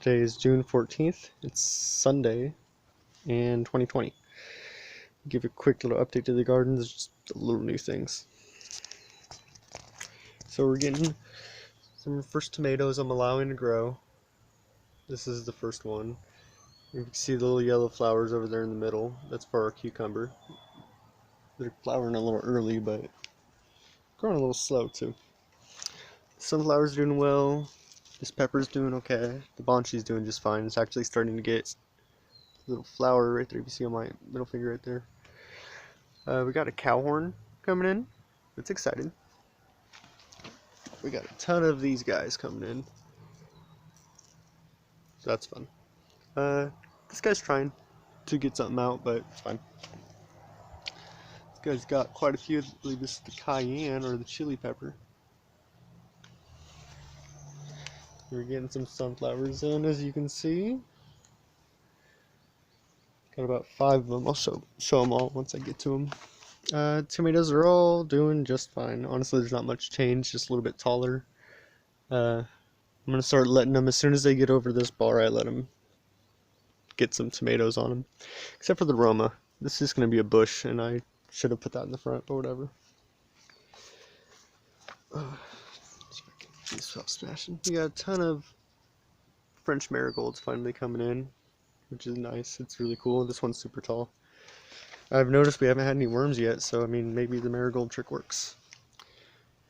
Today is June 14th. It's Sunday in 2020. Give a quick little update to the gardens, just the little new things. So we're getting some first tomatoes I'm allowing to grow. This is the first one. You can see the little yellow flowers over there in the middle. That's for our cucumber. They're flowering a little early, but growing a little slow too. Sunflower's doing well. This pepper's doing okay. The bonsai's doing just fine. It's actually starting to get a little flower right there. If you see on my middle finger right there. We got a cowhorn coming in. It's exciting. We got a ton of these guys coming in. So that's fun. This guy's trying to get something out, but it's fine. This guy's got quite a few. I believe this is the cayenne or the chili pepper. We're getting some sunflowers in, as you can see. Got about 5 of them. I'll show them all once I get to them. Tomatoes are all doing just fine. Honestly, there's not much change, just a little bit taller. I'm going to start letting them, as soon as they get over this bar, I let them get some tomatoes on them. Except for the Roma. This is going to be a bush, and I should have put that in the front, but whatever. Stop smashing. We got a ton of French marigolds finally coming in, which is nice. It's really cool. This one's super tall. I've noticed we haven't had any worms yet, so I mean, maybe the marigold trick works.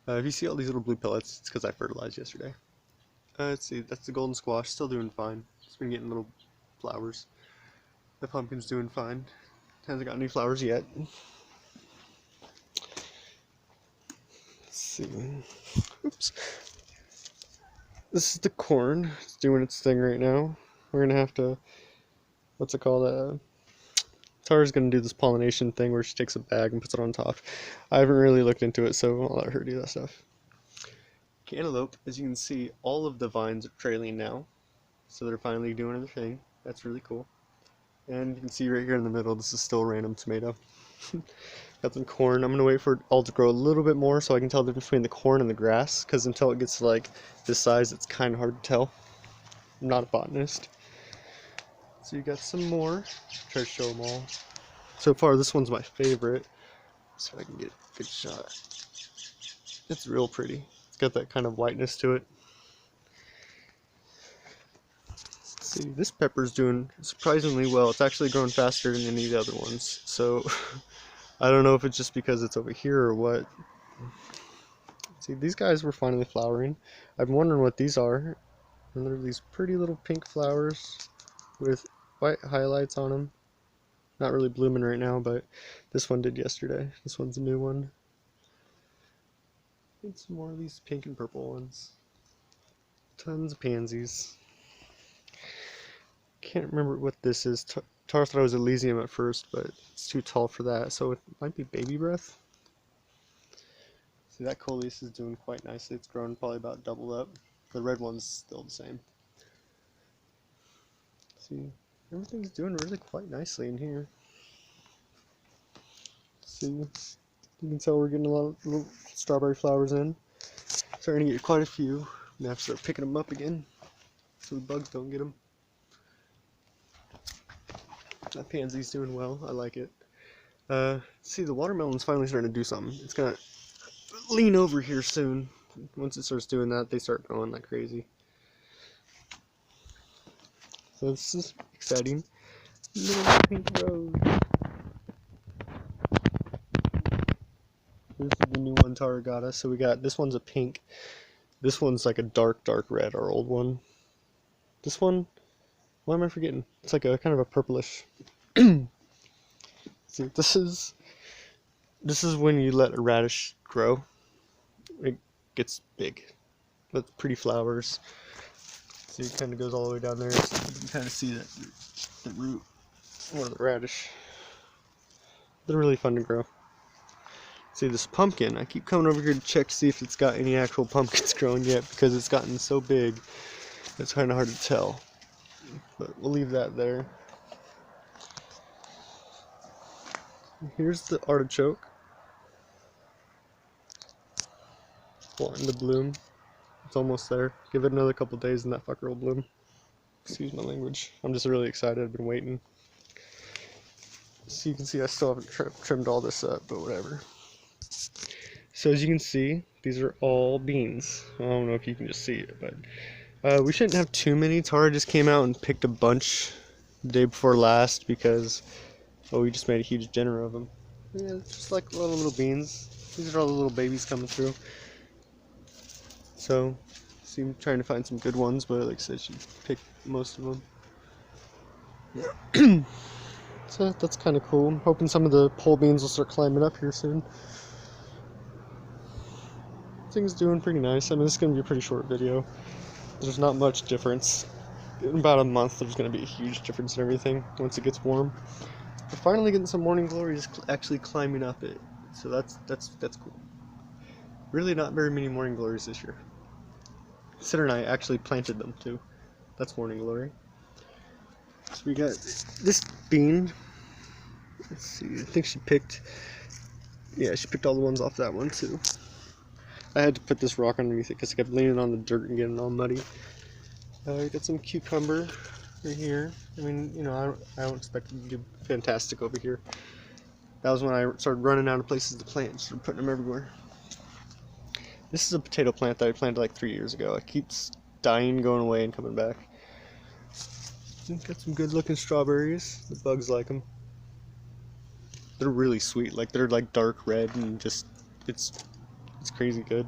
If you see all these little blue pellets, it's because I fertilized yesterday. Let's see, that's the golden squash, still doing fine. It's been getting little flowers. The pumpkin's doing fine. Hasn't got any flowers yet. Let's see. Oops. This is the corn. It's doing its thing right now. We're gonna have to, what's it called? Tara's gonna do this pollination thing where she takes a bag and puts it on top. I haven't really looked into it, so I'll let her do that stuff. Cantaloupe, as you can see, all of the vines are trailing now, so they're finally doing their thing. That's really cool. And you can see right here in the middle, this is still a random tomato. Got some corn. I'm gonna wait for it all to grow a little bit more so I can tell the difference between the corn and the grass, because until it gets to like this size, it's kind of hard to tell. I'm not a botanist. So you got some more. Try to show them all. So far, this one's my favorite, so I can get a good shot. It's real pretty. It's got that kind of whiteness to it. Let's see, this pepper's doing surprisingly well. It's actually growing faster than any of the other ones. So I don't know if it's just because it's over here or what. See, these guys were finally flowering. I've been wondering what these are. And they're these pretty little pink flowers with white highlights on them. Not really blooming right now, but this one did yesterday. This one's a new one. And some more of these pink and purple ones. Tons of pansies. Can't remember what this is. Tara thought it was Elysium at first, but it's too tall for that, so it might be baby breath. See, that coleus is doing quite nicely. It's grown probably about double up. The red one's still the same. See, everything's doing really quite nicely in here. See, you can tell we're getting a lot of little strawberry flowers in. Starting to get quite a few. I'm gonna have to start picking them up again so the bugs don't get them. That pansy's doing well. I like it. See, the watermelon's finally starting to do something. It's gonna lean over here soon. Once it starts doing that, they start going like crazy. So this is exciting. Little pink rose. This is the new one Tara got us. So we got, this one's a pink. This one's like a dark red, our old one. This one, what am I forgetting? It's like a kind of a purplish. See, this is when you let a radish grow. It gets big with pretty flowers. See, it kind of goes all the way down there. So you can kind of see that the root or the radish. They're really fun to grow. See, this pumpkin, I keep coming over here to check to see if it's got any actual pumpkins growing yet, because it's gotten so big it's kind of hard to tell. But we'll leave that there. Here's the artichoke. Wanting to bloom. It's almost there. Give it another couple days and that fucker will bloom. Excuse my language. I'm just really excited. I've been waiting. So you can see I still haven't trimmed all this up, but whatever. So as you can see, these are all beans. I don't know if you can just see it, but we shouldn't have too many. Tara just came out and picked a bunch the day before last because we just made a huge dinner of them. Yeah, just like little beans. These are all the little babies coming through. So, I'm trying to find some good ones, but like I said, she picked most of them. So that's kind of cool. I'm hoping some of the pole beans will start climbing up here soon. Things doing pretty nice. I mean, this is going to be a pretty short video. There's not much difference. In about a month, there's going to be a huge difference in everything once it gets warm. We're finally getting some morning glories actually climbing up it, so that's cool. Really, not very many morning glories this year. Sitter and I actually planted them too. That's morning glory. So we got this bean. Let's see. I think she picked. Yeah, she picked all the ones off that one too. I had to put this rock underneath it because it kept leaning on the dirt and getting all muddy. We got some cucumber right here. I mean, you know, I don't expect it to do fantastic over here. That was when I started running out of places to plant, started putting them everywhere. This is a potato plant that I planted like 3 years ago. It keeps dying, going away, and coming back. Got some good looking strawberries. The bugs like them. They're really sweet. Like, they're like dark red and just, it's crazy good.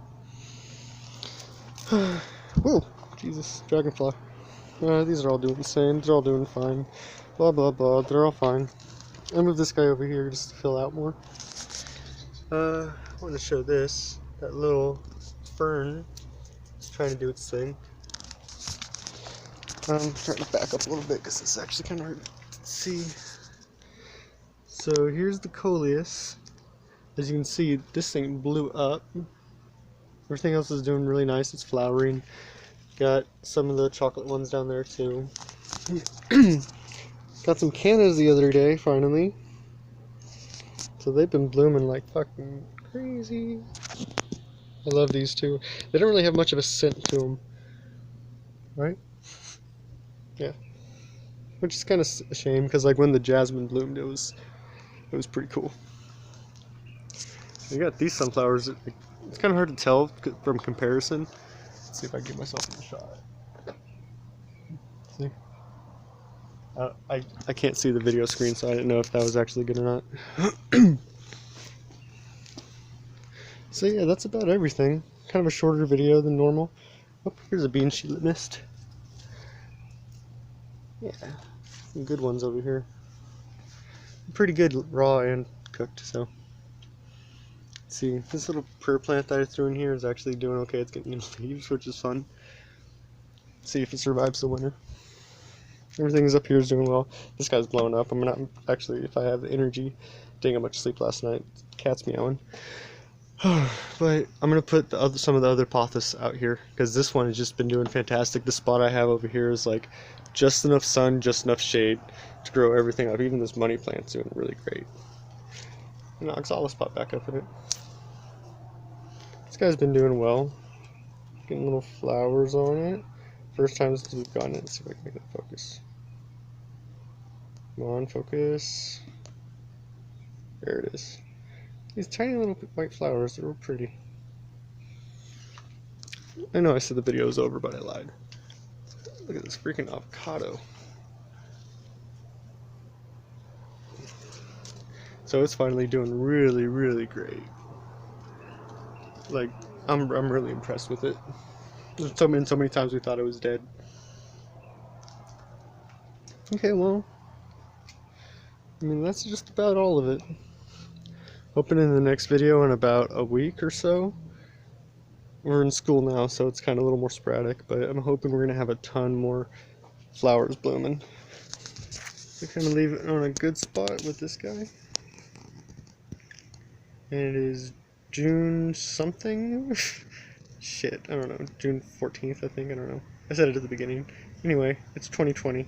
Whoa, Jesus, dragonfly. These are all doing the same. They're all doing fine. Blah, blah, blah. They're all fine. I move this guy over here just to fill out more. I want to show this. That little fern is trying to do its thing. I'm trying to back up a little bit because it's actually kind of hard to see. So here's the coleus. As you can see, this thing blew up. Everything else is doing really nice. It's flowering. Got some of the chocolate ones down there too. Got some cannas the other day, finally. So they've been blooming like fucking crazy. I love these two. They don't really have much of a scent to them, right? Yeah, which is kind of a shame because like when the jasmine bloomed, it was pretty cool. You got these sunflowers. It's kind of hard to tell from comparison. Let's see if I can get myself in the shot. See? I can't see the video screen, so I didn't know if that was actually good or not. So yeah, that's about everything. Kind of a shorter video than normal. Oh, here's a bean she missed. Yeah, some good ones over here. Pretty good raw and cooked, so. Let's see, this little prayer plant that I threw in here is actually doing okay. It's getting leaves, which is fun. Let's see if it survives the winter. Everything up here is doing well. This guy's blowing up. I'm not actually, if I have the energy, didn't get much sleep last night. Cat's meowing. But I'm gonna put some of the other pothos out here because this one has just been doing fantastic. The spot I have over here is like just enough sun, just enough shade to grow everything up. Even this money plant's doing really great. And oxalis popped back up in it. This guy's been doing well. Getting little flowers on it. First time since we've gotten it. Let's see if I can make that focus. Come on, focus. There it is. These tiny little white flowers, they're real pretty. I know I said the video was over, but I lied. Look at this freaking avocado. So it's finally doing really, really great. Like, I'm really impressed with it. There's so many times we thought it was dead. Okay, well, I mean, that's just about all of it. Hoping in the next video in about a week or so. We're in school now, so it's kind of a little more sporadic, but I'm hoping we're going to have a ton more flowers blooming. So kind of leave it on a good spot with this guy. And it is June something? Shit, I don't know. June 14th, I think. I don't know. I said it at the beginning. Anyway, it's 2020.